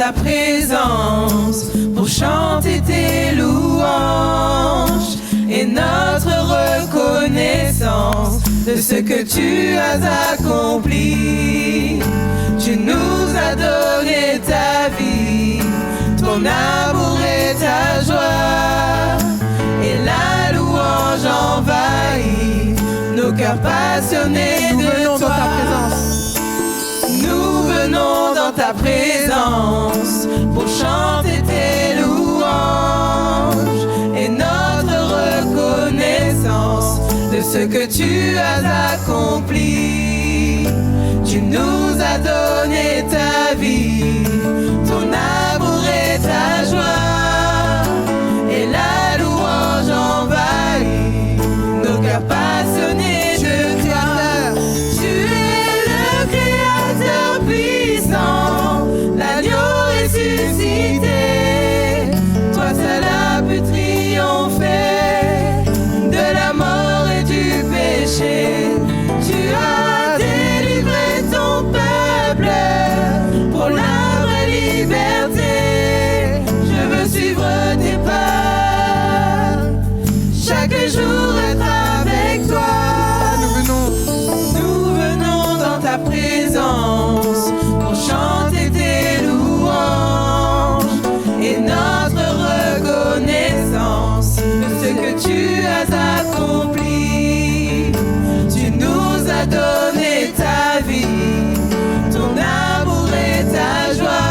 ta présence pour chanter tes louanges et notre reconnaissance de ce que tu as accompli. Tu nous as donné ta vie, ton amour et ta joie, et la louange envahit nos cœurs passionnés de toi. Nous venons dans ta présence pour chanter tes louanges et notre reconnaissance de ce que tu as accompli. Tu nous as donné ta vie, ton amour et ta joie, et la louange envahit nos cœurs passionnés de toi. Tu es le Créateur puissant, l'agneau ressuscité. Toi seul as pu triompher de la mort et du péché. Tu as délivré ton peuple pour la vraie liberté. Je veux suivre tes pas, chaque jour être avec toi. Nous venons dans ta présence pour chanter tes louanges et notre reconnaissance de ce que tu as accompli. Tu nous as donné ta vie, ton amour et ta joie,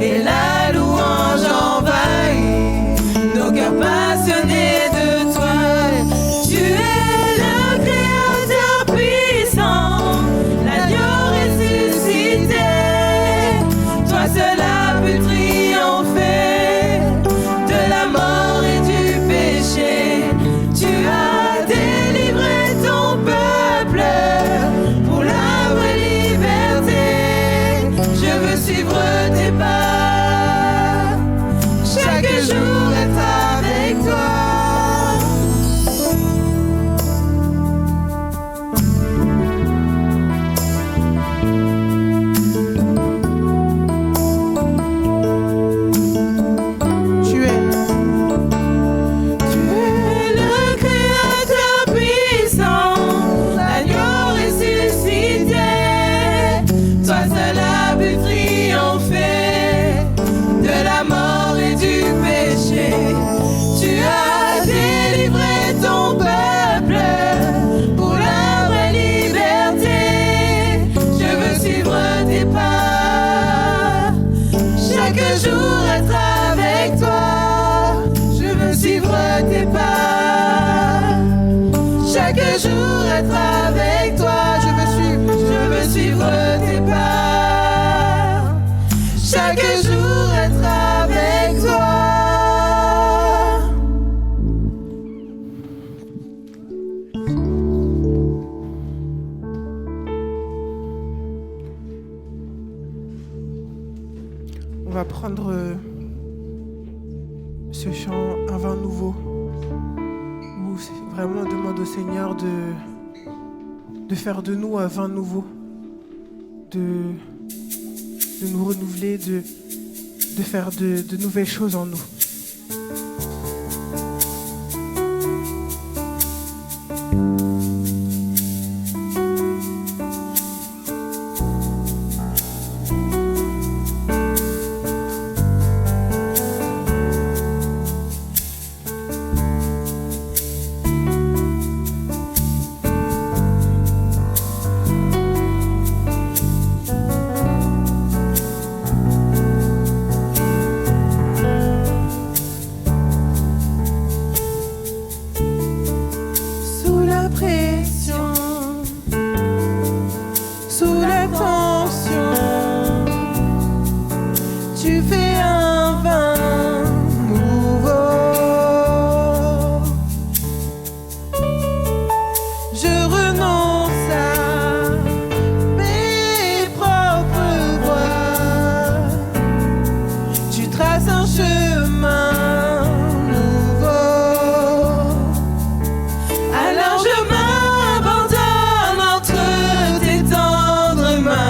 et la louange envahit nos cœurs passionnés de toi. Tu es le Créateur puissant, l'agneau ressuscité. Toi seul as pu triompher de la mort et du péché. Tu as délivré ton peuple pour la vraie liberté. Je veux suivre tes pas, chaque jour être avec toi. Tu es le Créateur puissant, l'agneau ressuscité. Toi seul as pu triompher de la mort et du péché. Tu as délivré ton peuple pour la vraie liberté. Je veux suivre tes pas, chaque jour être avec toi. Je veux suivre tes pas, chaque jour être avec toi. Je veux suivre tes pas, chaque jour être avec toi. On va prendre ce chant Un vin nouveau, où c'est vraiment on demande au Seigneur de faire de nous un vin nouveau, de nous renouveler, de faire de nouvelles choses en nous. Alors je m'abandonne entre tes tendres mains.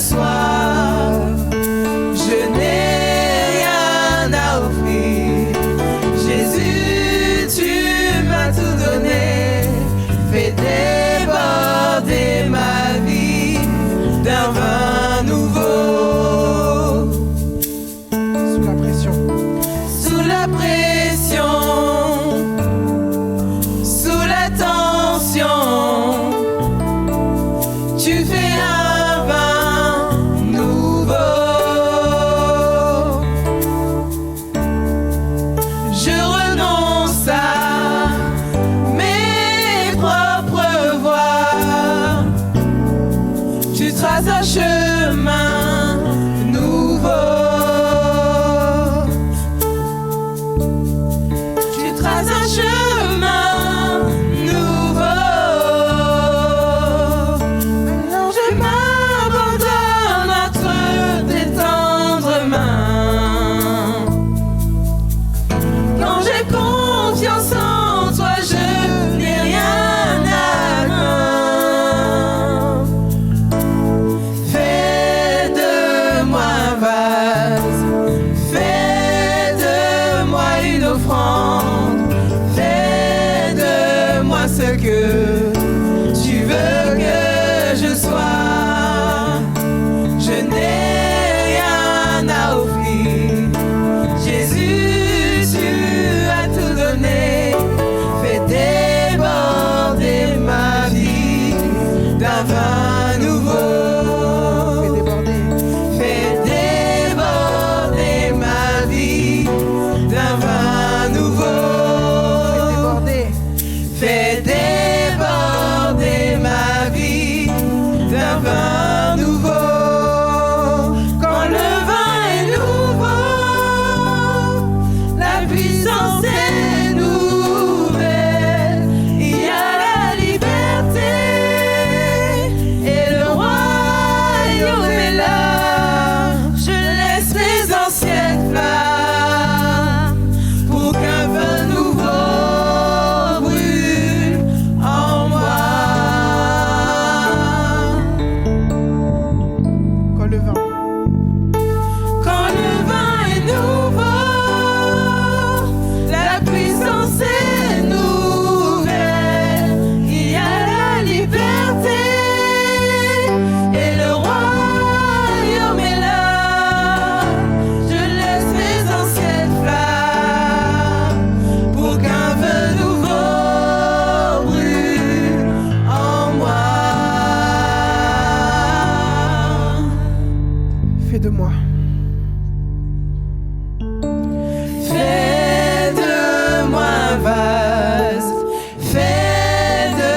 sois. Je n'ai rien à offrir. Jésus, tu m'as tout donné. Fais déborder ma vie d'un vin nouveau. Sous la pression. Sous la pression, sous la tension, tu fais un vin nouveau. Je renonce à mes propres voies. Tu traces un chemin nouveau. Tu traces un chemin nouveau. Alors je m'abandonne entre tes tendres mains. Quand j'ai confiance en toi, je n'ai rien à craindre. Fais de moi un vase, fais de moi une offrande, fais de moi ce que tu veux que je sois. Je n'ai rien à offrir. Jésus, tu as tout donné. Fais déborder ma vie d'un vin nouveau. Fais déborder. Fais déborder ma vie d'un vin nouveau. Fais déborder. Fais déborder ma vie d'un vin nouveau. Quand le vin est nouveau, la puissance est nouvelle. Il y a la liberté et le royaume est là. Je laisse les anciennes flammes pour qu'un vin nouveau brûle en moi. Quand le vin. Quand le vin est nouveau, la puissance est nouvelle. Il y a la liberté et le royaume est là. Je laisse les anciennes flammes pour qu'un vin nouveau brûle en moi. Fais de moi. Fais de moi un vase, fais de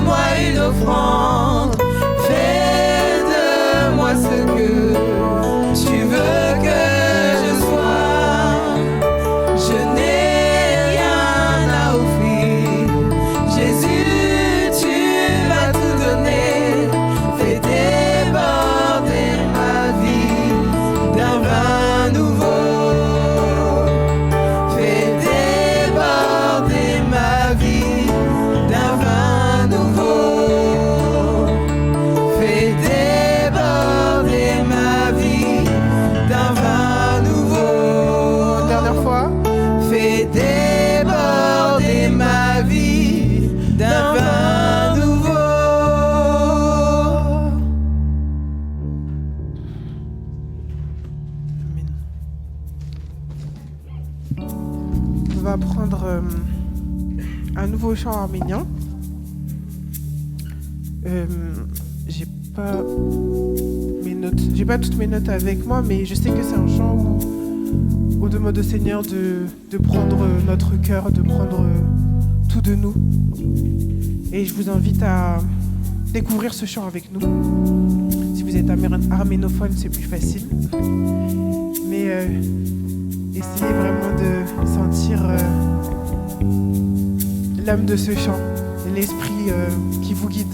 moi une offrande, fais de moi ce que tu veux que je sois. Je n'ai rien à offrir. Jésus, tu m'as tout donné. Fais déborder ma vie d'un vin nouveau. Fais déborder ma vie d'un vin nouveau. Fais déborder ma vie d'un vin nouveau. Dernière fois. Fais déborder ma vie d'un vin nouveau. Amen. On va prendre un nouveau chant arménien. J'ai pas mes notes, j'ai pas toutes mes notes avec moi, mais je sais que c'est un chant où on demande au Seigneur de prendre notre cœur, de prendre tout de nous. Et je vous invite à découvrir ce chant avec nous. Si vous êtes arménophone, c'est plus facile. Mais essayez vraiment de sentir l'âme de ce chant, l'esprit qui vous guide.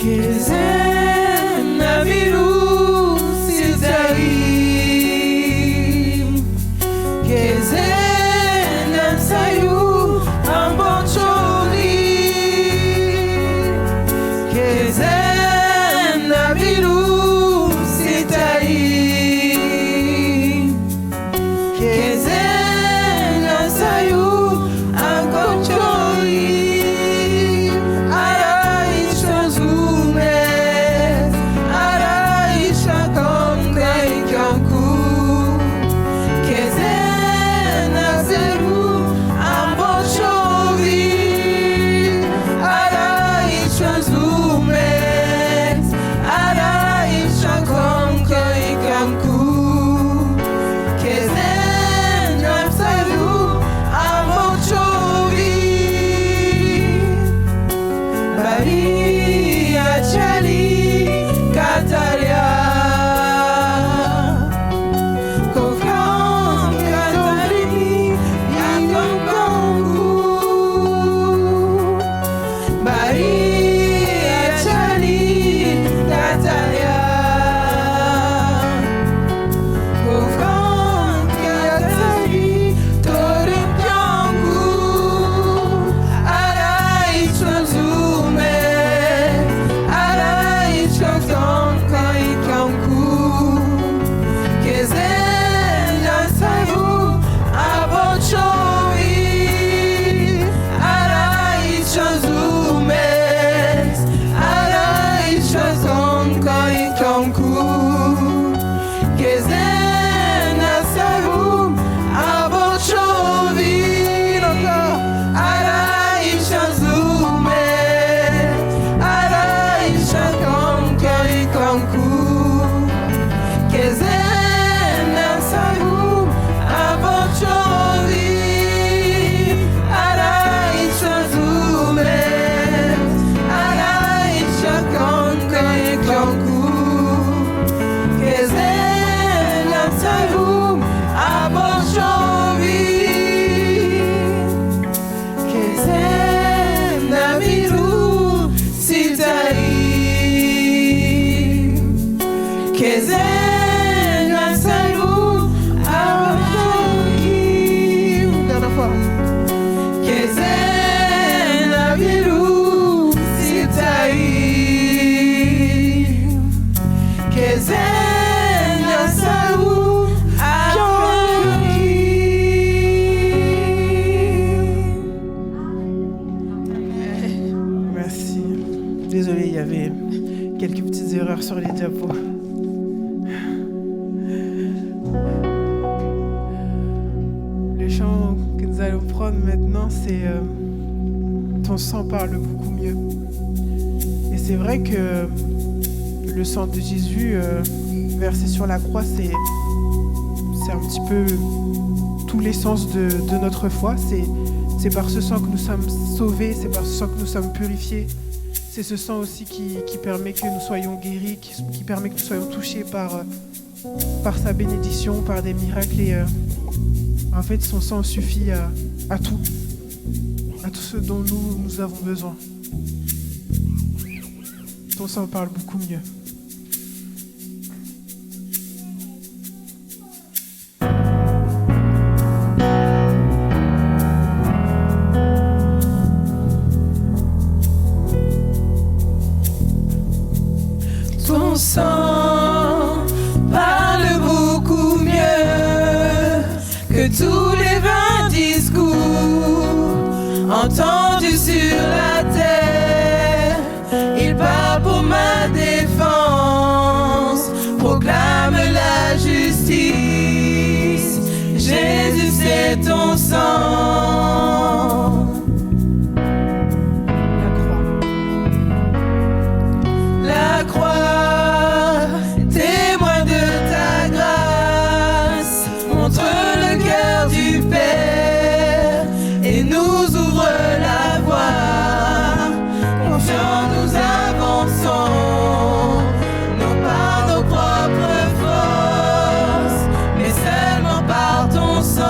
Che zen aviru sayou ambon chori kezen na bilu sitai kezen na sayou ambon chori ara ishazume ara ishakonga ikanku kezen na zeru ambon chori ara ishazume ara ishakonga ikanku kezen na zeru ambon chori bari achali kataria kokam katari yakongongu bari achali kataria kokam katari toripyangu ara ichwazume ara ichwatonka ikanku kezen yasayu abochoi ara ichwazume ara ichwatonka ikanku kezen yasayu abochoi ara ichwazume ara ichwatonka ikanku kezen yasayu abochoi ara ichwazume ara ichwatonka ikanku kezen yasayu abochoi kezen nabiru sitai kezen yasayu abochoi kezen nabiru sitai kezen yasayu abochoi. Merci. Désolé, il y avait quelques petites erreurs sur les diapos. Le chant que nous allons prendre maintenant, c'est Ton sang parle beaucoup mieux. Et c'est vrai que le sang de Jésus versé sur la croix, c'est un petit peu tout l'essence de notre foi. C'est par ce sang que nous sommes sauvés, c'est par ce sang que nous sommes purifiés. C'est ce sang aussi qui permet que nous soyons guéris, qui permet que nous soyons touchés par sa bénédiction, par des miracles. Et en fait, son sang suffit à tout ce dont nous avons besoin. Ton sang parle beaucoup mieux. Ton sang parle beaucoup mieux que tous les vains discours entendus sur la terre. Il parle pour ma défense, proclame la justice. Jésus, c'est ton sang. La croix, témoin de ta grâce, montre le cœur du Père et nous ouvre la voie. Confiants, nous avançons, non par nos propres forces, mais seulement par ton sang.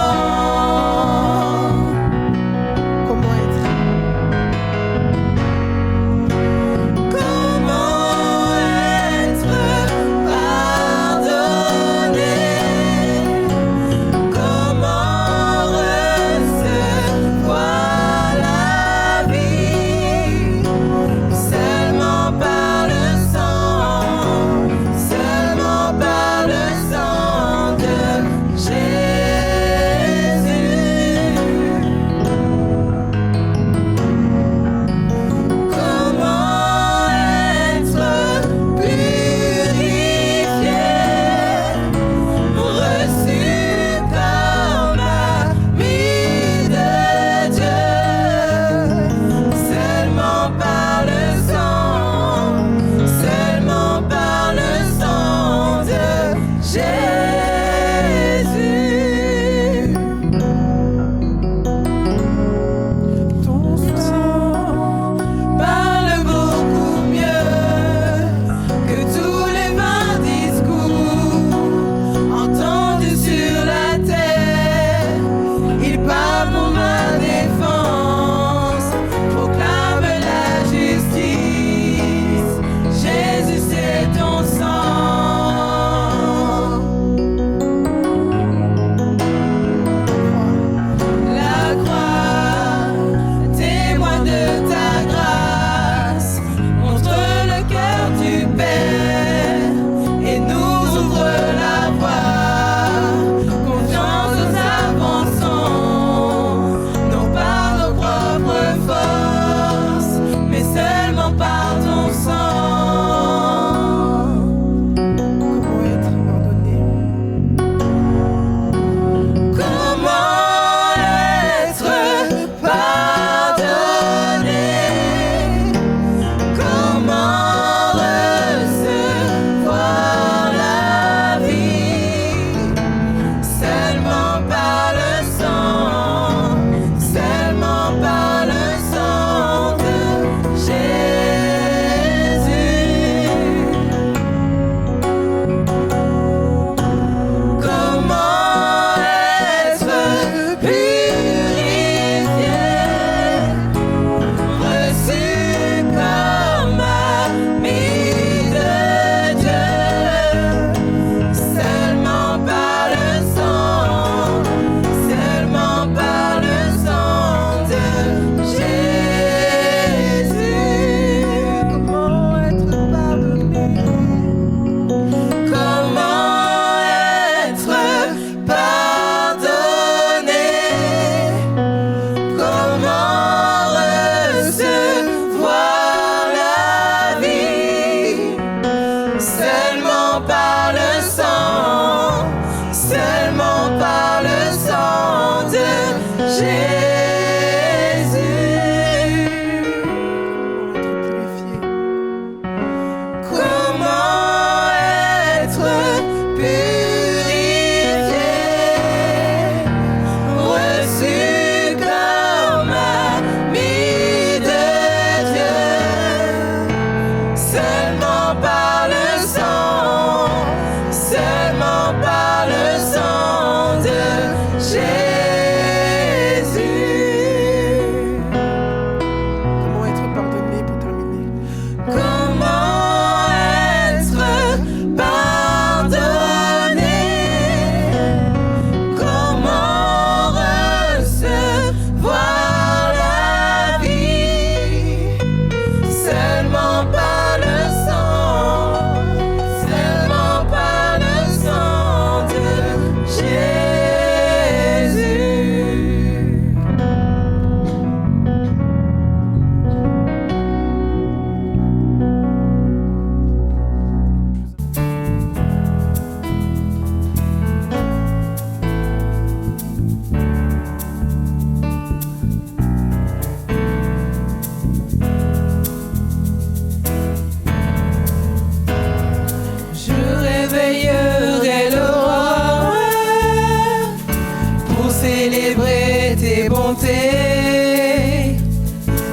célébrer tes bontés.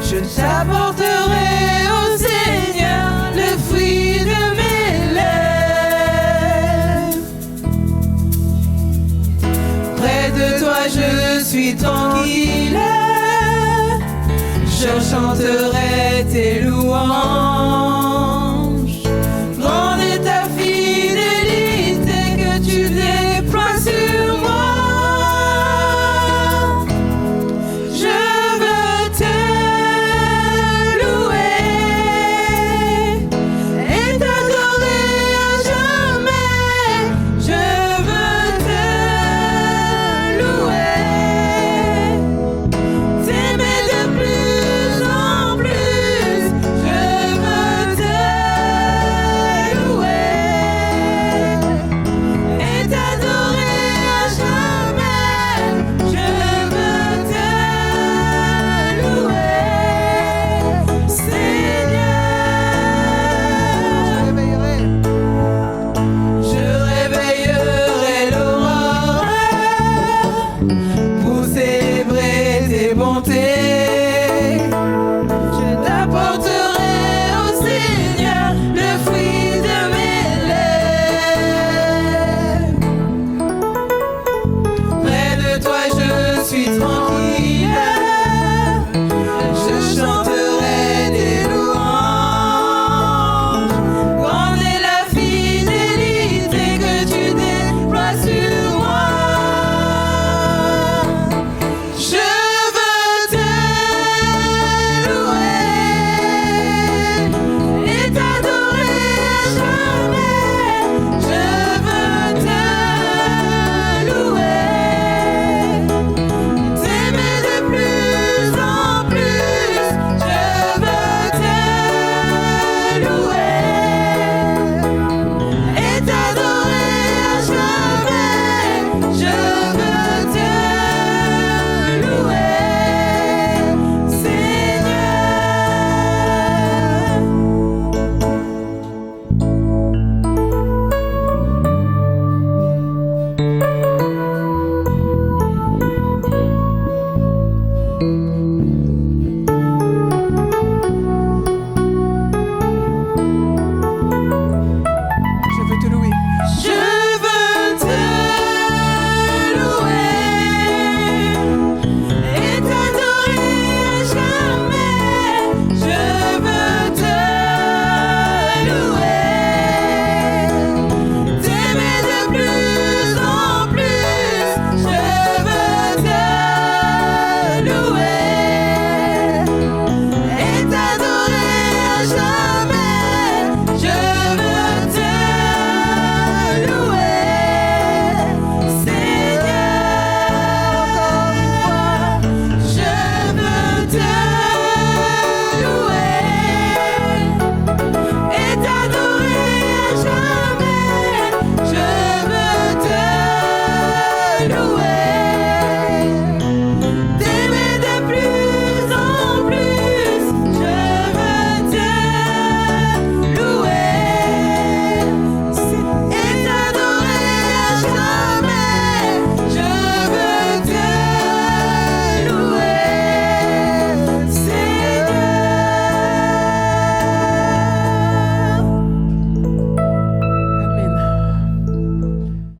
Je t'apporterai, ô Seigneur, le fruit de mes lèvres. Près de toi je suis tranquille, je chanterai tes louanges. Grande est ta fidélité que tu déploies sur moi. Je veux te louer et t'adorer à jamais. Je veux te louer, t'aimer de plus en plus. Je veux te louer et t'adorer à jamais. Je veux te louer, Seigneur. Je réveillerai l'aurore pour célébrer tes bontés.